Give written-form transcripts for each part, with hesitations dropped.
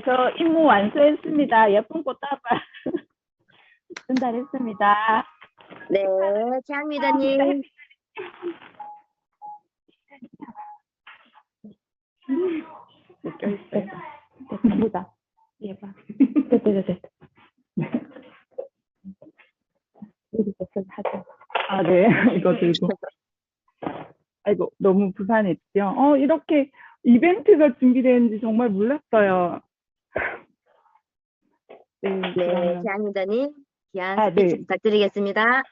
저 임무 완수했습니다. 예쁜 꽃다발 전달했습니다. 네, 장미다님. 웃겨 있어요. 됐다. 얘봐. 됐다. 아, 네. 이거 들고. 아이고, 너무 부산했죠. 이렇게 이벤트가 준비되는지 정말 몰랐어요. 네, 네, 장미다님. 귀한 아, 스피치 네. 부탁드리겠습니다.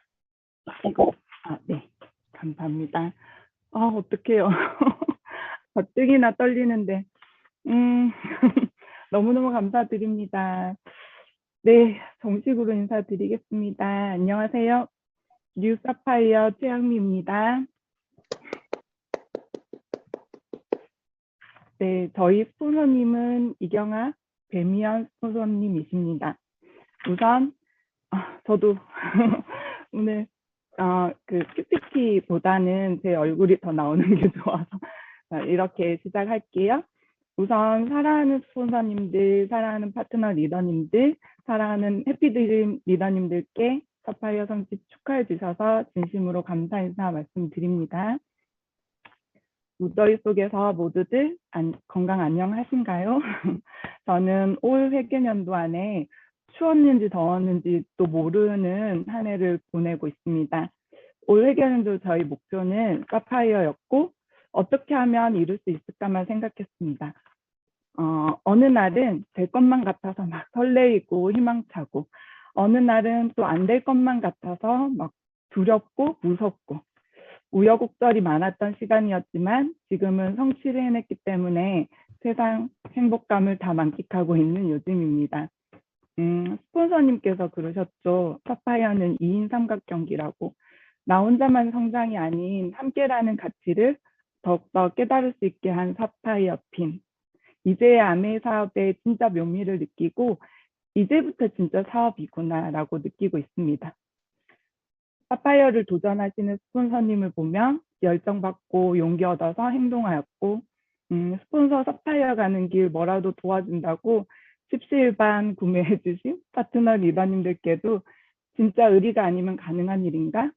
네. 감사합니다. 어떡해요. 가뜩이나 떨리는데. 너무너무 감사드립니다. 네, 정식으로 인사드리겠습니다. 안녕하세요. 뉴 사파이어 최양미입니다. 네, 저희 스폰서님은 이경아 배미연 스폰서님이십니다. 우선 저도 오늘 그 PPT보다는 제 얼굴이 더 나오는 게 좋아서 이렇게 시작할게요. 우선 사랑하는 스폰서님들, 사랑하는 파트너 리더님들, 사랑하는 해피드림 리더님들께 사파이어 성직 축하해 주셔서 진심으로 감사 인사 말씀드립니다. 무더위 속에서 모두들 건강 안녕하신가요? 저는 올 회계연도 안에 추웠는지 더웠는지 또 모르는 한 해를 보내고 있습니다. 올 회계연도 저희 목표는 사파이어였고 어떻게 하면 이룰 수 있을까만 생각했습니다. 어느 날은 될 것만 같아서 막 설레이고 희망차고 어느 날은 또 안 될 것만 같아서 막 두렵고 무섭고 우여곡절이 많았던 시간이었지만 지금은 성취를 해냈기 때문에 세상 행복감을 다 만끽하고 있는 요즘입니다. 스폰서님께서 그러셨죠. 사파이어는 2인 삼각경기라고. 나 혼자만 성장이 아닌 함께라는 가치를 더욱더 깨달을 수 있게 한 사파이어 핀. 이제야 아메 사업의 진짜 묘미를 느끼고 이제부터 진짜 사업이구나라고 느끼고 있습니다. 사파이어를 도전하시는 스폰서님을 보며 열정받고 용기 얻어서 행동하였고 스폰서 사파이어 가는 길 뭐라도 도와준다고 십시일반 구매해 주신 파트너 리더님들께도 진짜 의리가 아니면 가능한 일인가?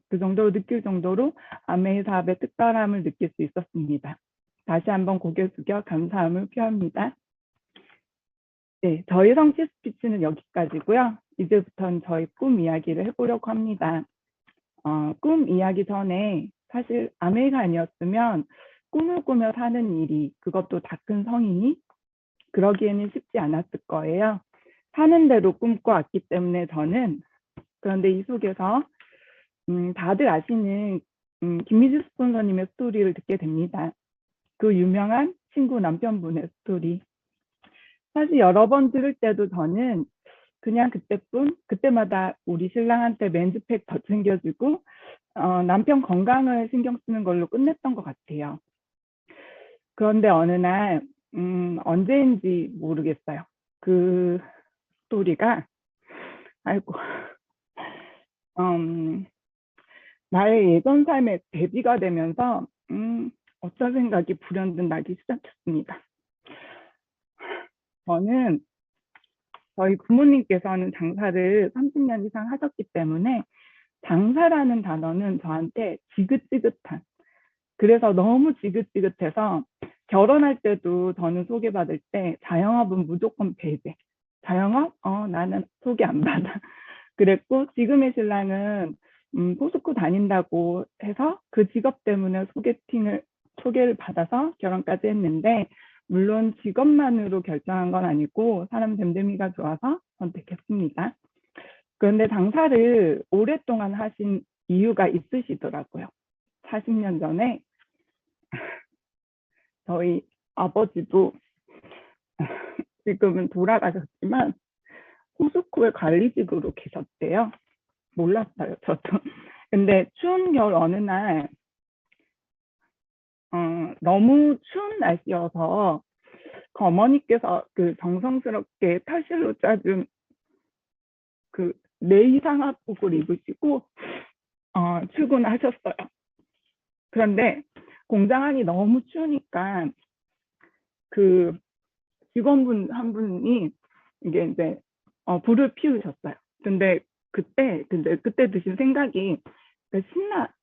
그 정도로 느낄 정도로 아메이 사업의 특별함을 느낄 수 있었습니다. 다시 한번 고개 숙여 감사함을 표합니다. 네, 저희 성취 스피치는 여기까지고요. 이제부터는 저희 꿈 이야기를 해보려고 합니다. 꿈 이야기 전에 사실 아메이가 아니었으면 꿈을 꾸며 사는 일이 그것도 다 큰 성인이 그러기에는 쉽지 않았을 거예요. 사는 대로 꿈꿔왔기 때문에 저는 그런데 이 속에서 다들 아시는 김미주 스폰서님의 스토리를 듣게 됩니다. 그 유명한 친구 남편분의 스토리. 사실 여러 번 들을 때도 저는 그냥 그때마다 우리 신랑한테 맨즈팩 더 챙겨주고 남편 건강을 신경 쓰는 걸로 끝냈던 것 같아요. 그런데 어느 날 언제인지 모르겠어요. 그 스토리가 아이고 나의 예전 삶에 대비가 되면서 어떤 생각이 불현듯 나기 시작했습니다. 저는 저희 부모님께서는 장사를 30년 이상 하셨기 때문에 장사라는 단어는 저한테 지긋지긋한, 그래서 너무 지긋지긋해서 결혼할 때도 저는 소개받을 때 자영업은 무조건 배제. 자영업? 나는 소개 안 받아. 그랬고 지금의 신랑은 포스코 다닌다고 해서 그 직업 때문에 소개를 받아서 결혼까지 했는데 물론 직업만으로 결정한 건 아니고 사람 됨됨이가 좋아서 선택했습니다. 그런데 장사를 오랫동안 하신 이유가 있으시더라고요. 40년 전에 저희 아버지도 지금은 돌아가셨지만 포스코의 관리직으로 계셨대요. 몰랐어요, 저도. 근데 추운 겨울 어느 날 너무 추운 날씨여서 그 어머니께서 그 정성스럽게 탈실로 짜준 그 내의상화복을 입으시고 출근하셨어요. 그런데 공장 안이 너무 추우니까 그 직원분 한 분이 이게 이제 불을 피우셨어요. 근데 그때 드신 생각이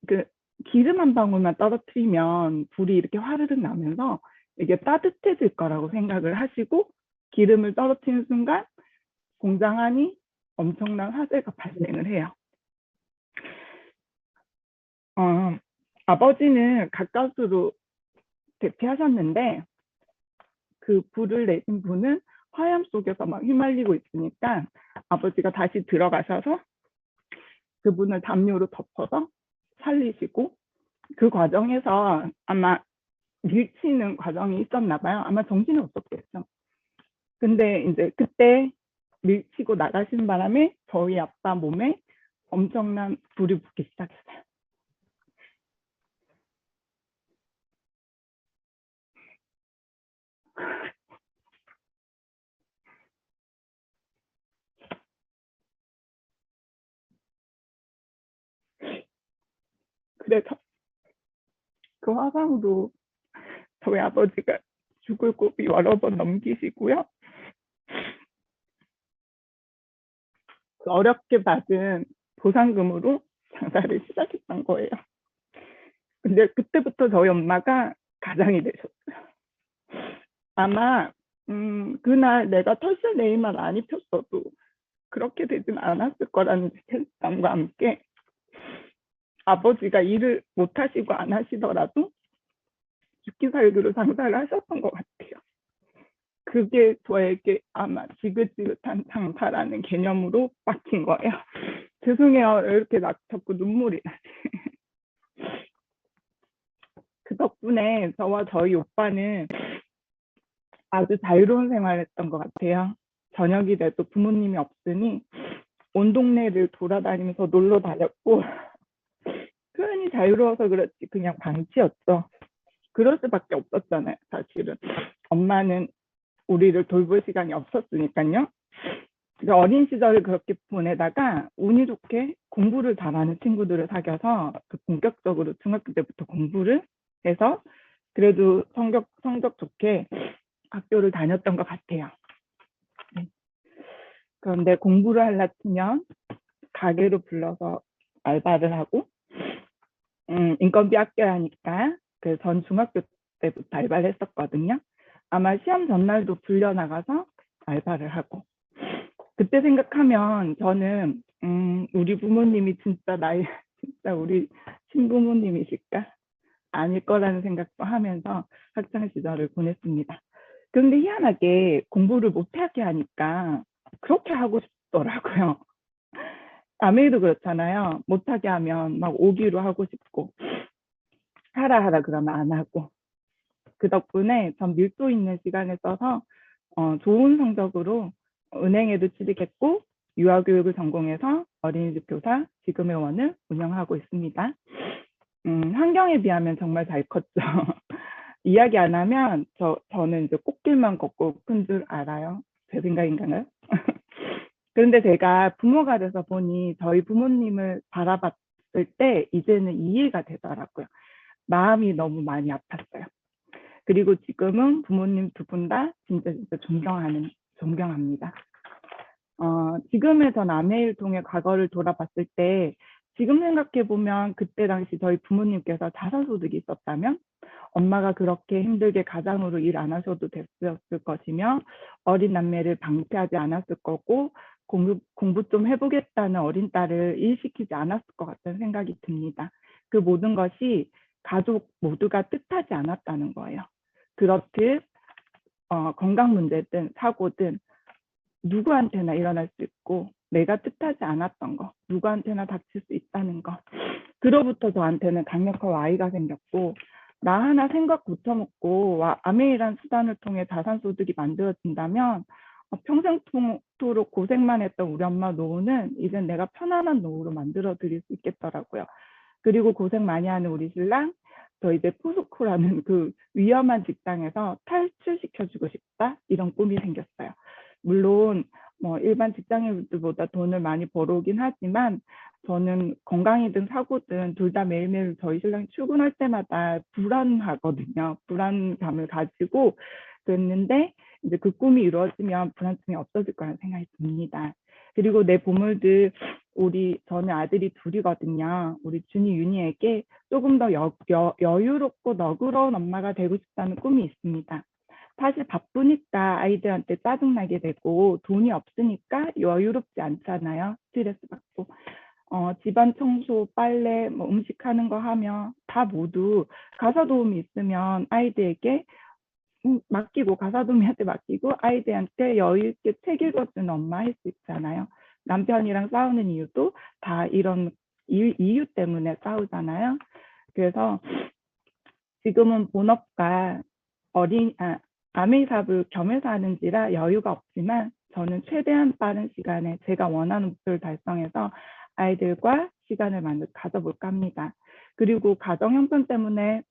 그 기름 한 방울만 떨어뜨리면 불이 이렇게 화르륵 나면서 이게 따뜻해질 거라고 생각을 하시고 기름을 떨어뜨리는 순간 공장 안이 엄청난 화재가 발생을 해요. 아버지는 가까스로 대피하셨는데 그 불을 내신 분은 화염 속에서 막 휘말리고 있으니까 아버지가 다시 들어가셔서 그분을 담요로 덮어서 살리시고 그 과정에서 아마 밀치는 과정이 있었나 봐요. 아마 정신이 없었겠죠. 근데 이제 그때 밀치고 나가신 바람에 저희 아빠 몸에 엄청난 불이 붙기 시작했어요. 그래서 그 화상으로 저희 아버지가 죽을 고비 여러 번 넘기시고요. 그 어렵게 받은 보상금으로 장사를 시작했던 거예요. 근데 그때부터 저희 엄마가 가장이 되셨어요. 아마 그날 내가 털실 네일만 안 입혔어도 그렇게 되진 않았을 거라는 책임감과 함께 아버지가 일을 못 하시고 안 하시더라도 죽기 살기로 장사를 하셨던 것 같아요. 그게 저에게 아마 지긋지긋한 장사라는 개념으로 박힌 거예요. 죄송해요. 이렇게 자꾸 눈물이 나지. 그 덕분에 저와 저희 오빠는 아주 자유로운 생활을 했던 것 같아요. 저녁이 돼도 부모님이 없으니 온 동네를 돌아다니면서 놀러 다녔고 표현이 자유로워서 그렇지 그냥 방치였죠. 그럴 수밖에 없었잖아요. 사실은 엄마는 우리를 돌볼 시간이 없었으니까요. 어린 시절을 그렇게 보내다가 운이 좋게 공부를 잘하는 친구들을 사귀어서 본격적으로 중학교 때부터 공부를 해서 그래도 성적 좋게 학교를 다녔던 것 같아요. 그런데 공부를 하려 치면 가게로 불러서 알바를 하고 인건비 아껴야 하니까 그 전 중학교 때부터 알바를 했었거든요. 아마 시험 전날도 불려나가서 알바를 하고 그때 생각하면 저는 우리 부모님이 진짜 우리 친부모님이실까? 아닐 거라는 생각도 하면서 학창 시절을 보냈습니다. 그런데 희한하게 공부를 못하게 하니까 그렇게 하고 싶더라고요. 아메이도 그렇잖아요. 못하게 하면 막 오기로 하고 싶고 하라 그러면 안 하고 그 덕분에 전 밀도 있는 시간을 써서 좋은 성적으로 은행에도 취직했고 유아교육을 전공해서 어린이집 교사 지금의 원을 운영하고 있습니다. 환경에 비하면 정말 잘 컸죠. 이야기 안 하면 저는 이제 꽃길만 걷고 큰 줄 알아요. 제 생각인가요? 그런데 제가 부모가 돼서 보니 저희 부모님을 바라봤을 때 이제는 이해가 되더라고요. 마음이 너무 많이 아팠어요. 그리고 지금은 부모님 두 분 다 진짜 존경합니다. 지금의 전 아메이를 통해 과거를 돌아봤을 때 지금 생각해보면 그때 당시 저희 부모님께서 자산소득이 있었다면 엄마가 그렇게 힘들게 가장으로 일 안 하셔도 됐었을 것이며 어린 남매를 방치하지 않았을 거고 공부 좀 해보겠다는 어린 딸을 일시키지 않았을 것 같다는 생각이 듭니다. 그 모든 것이 가족 모두가 뜻하지 않았다는 거예요. 그렇듯 건강 문제든 사고든 누구한테나 일어날 수 있고 내가 뜻하지 않았던 거 누구한테나 닥칠 수 있다는 거 그로부터 저한테는 강력한 아이가 생겼고 나 하나 생각 고쳐먹고 아메이란 수단을 통해 자산소득이 만들어진다면 평생토록 고생만 했던 우리 엄마 노후는 이젠 내가 편안한 노후로 만들어 드릴 수 있겠더라고요. 그리고 고생 많이 하는 우리 신랑 저 이제 포스코라는 그 위험한 직장에서 탈출시켜주고 싶다 이런 꿈이 생겼어요. 물론 뭐 일반 직장인들보다 돈을 많이 벌어오긴 하지만 저는 건강이든 사고든 둘 다 매일매일 저희 신랑이 출근할 때마다 불안하거든요. 불안감을 가지고 그랬는데 이제 그 꿈이 이루어지면 불안증이 없어질 거라는 생각이 듭니다. 그리고 내 보물들, 저는 아들이 둘이거든요. 우리 준이, 윤이에게 조금 더 여유롭고 너그러운 엄마가 되고 싶다는 꿈이 있습니다. 사실 바쁘니까 아이들한테 짜증나게 되고 돈이 없으니까 여유롭지 않잖아요. 스트레스 받고. 집안 청소, 빨래, 뭐 음식하는 거 하면 다 모두 가사 도움이 있으면 아이들에게 맡기고, 가사 도우미한테 맡기고 아이들한테 여유 있게 책 읽어주는 엄마 할 수 있잖아요. 남편이랑 싸우는 이유도 다 이런 이유 때문에 싸우잖아요. 그래서 지금은 본업과 아메이삽을 겸해서 하는지라 여유가 없지만 저는 최대한 빠른 시간에 제가 원하는 목표를 달성해서 아이들과 시간을 가져볼까 합니다. 그리고 가정 형편 때문에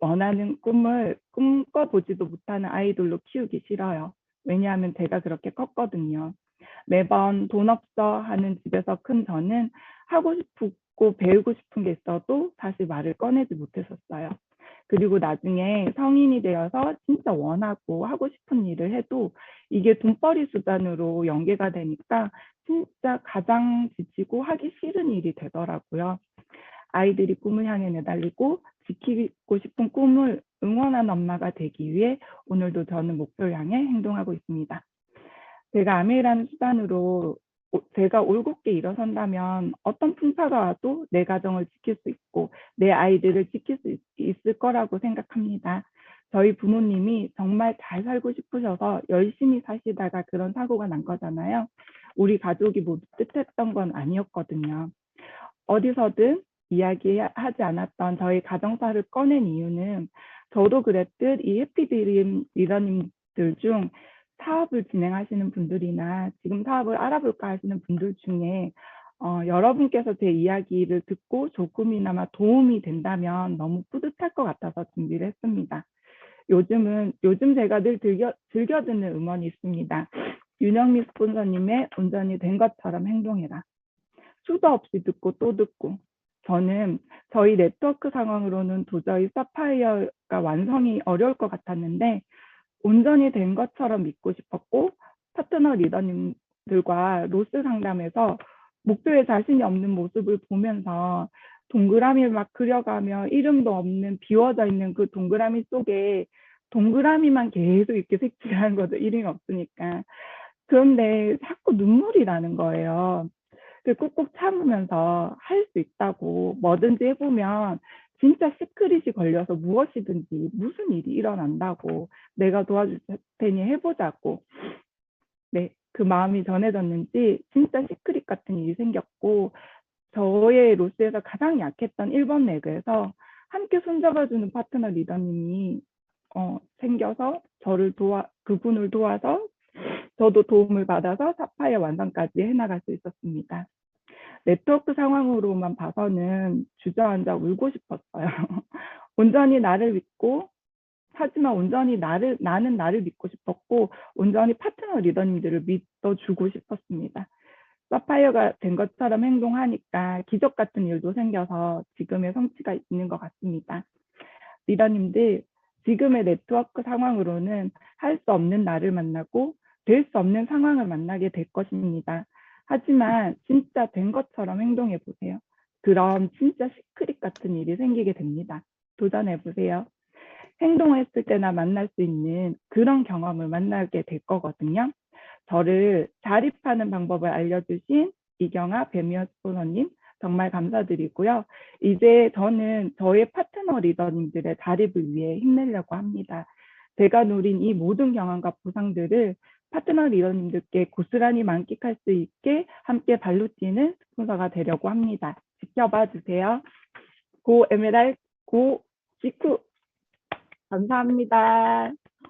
원하는 꿈을 꿈꿔보지도 못하는 아이들로 키우기 싫어요. 왜냐하면 제가 그렇게 컸거든요. 매번 돈 없어 하는 집에서 큰 저는 하고 싶고 배우고 싶은 게 있어도 사실 말을 꺼내지 못했었어요. 그리고 나중에 성인이 되어서 진짜 원하고 하고 싶은 일을 해도 이게 돈벌이 수단으로 연계가 되니까 진짜 가장 지치고 하기 싫은 일이 되더라고요. 아이들이 꿈을 향해 내달리고 지키고 싶은 꿈을 응원하는 엄마가 되기 위해 오늘도 저는 목표를 향해 행동하고 있습니다. 제가 아메이라는 수단으로 제가 올곧게 일어선다면 어떤 풍파가 와도 내 가정을 지킬 수 있고 내 아이들을 지킬 수 있을 거라고 생각합니다. 저희 부모님이 정말 잘 살고 싶으셔서 열심히 사시다가 그런 사고가 난 거잖아요. 우리 가족이 모두 뜻했던 건 아니었거든요. 어디서든 이야기하지 않았던 저희 가정사를 꺼낸 이유는 저도 그랬듯 이 해피드림 리더님들 중 사업을 진행하시는 분들이나 지금 사업을 알아볼까 하시는 분들 중에 여러분께서 제 이야기를 듣고 조금이나마 도움이 된다면 너무 뿌듯할 것 같아서 준비를 했습니다. 요즘 제가 늘 즐겨 듣는 음원이 있습니다. 윤영미 스폰서님의 온전히 된 것처럼 행동해라. 수도 없이 듣고 또 듣고, 저는 저희 네트워크 상황으로는 도저히 사파이어가 완성이 어려울 것 같았는데 온전히 된 것처럼 믿고 싶었고, 파트너 리더님들과 로스 상담에서 목표에 자신이 없는 모습을 보면서 동그라미를 막 그려가며 이름도 없는 비워져 있는 그 동그라미 속에 동그라미만 계속 이렇게 색칠하는 거죠. 이름이 없으니까. 그런데 자꾸 눈물이 나는 거예요. 꾹꾹 참으면서 할 수 있다고, 뭐든지 해보면 진짜 시크릿이 걸려서 무엇이든지 무슨 일이 일어난다고, 내가 도와줄 테니 해보자고, 네, 그 마음이 전해졌는지 진짜 시크릿 같은 일이 생겼고, 저의 로스에서 가장 약했던 1번 레그에서 함께 손잡아주는 파트너 리더님이 생겨서 그분을 도와서 저도 도움을 받아서 사파이어 완성까지 해나갈 수 있었습니다. 네트워크 상황으로만 봐서는 주저앉아 울고 싶었어요. 온전히 나를 믿고, 하지만 온전히 나는 나를 믿고 싶었고, 온전히 파트너 리더님들을 믿어주고 싶었습니다. 사파이어가 된 것처럼 행동하니까 기적 같은 일도 생겨서 지금의 성취가 있는 것 같습니다. 리더님들, 지금의 네트워크 상황으로는 할 수 없는 나를 만나고 될 수 없는 상황을 만나게 될 것입니다. 하지만 진짜 된 것처럼 행동해 보세요. 그럼 진짜 시크릿 같은 일이 생기게 됩니다. 도전해 보세요. 행동했을 때나 만날 수 있는 그런 경험을 만나게 될 거거든요. 저를 자립하는 방법을 알려주신 이경아 배미연 스포너님 정말 감사드리고요. 이제 저는 저의 파트너 리더님들의 자립을 위해 힘내려고 합니다. 제가 누린 이 모든 경험과 보상들을 파트너 리더님들께 고스란히 만끽할 수 있게 함께 발로 뛰는 스폰서가 되려고 합니다. 지켜봐 주세요. 고 에메랄, 고 지쿠. 감사합니다.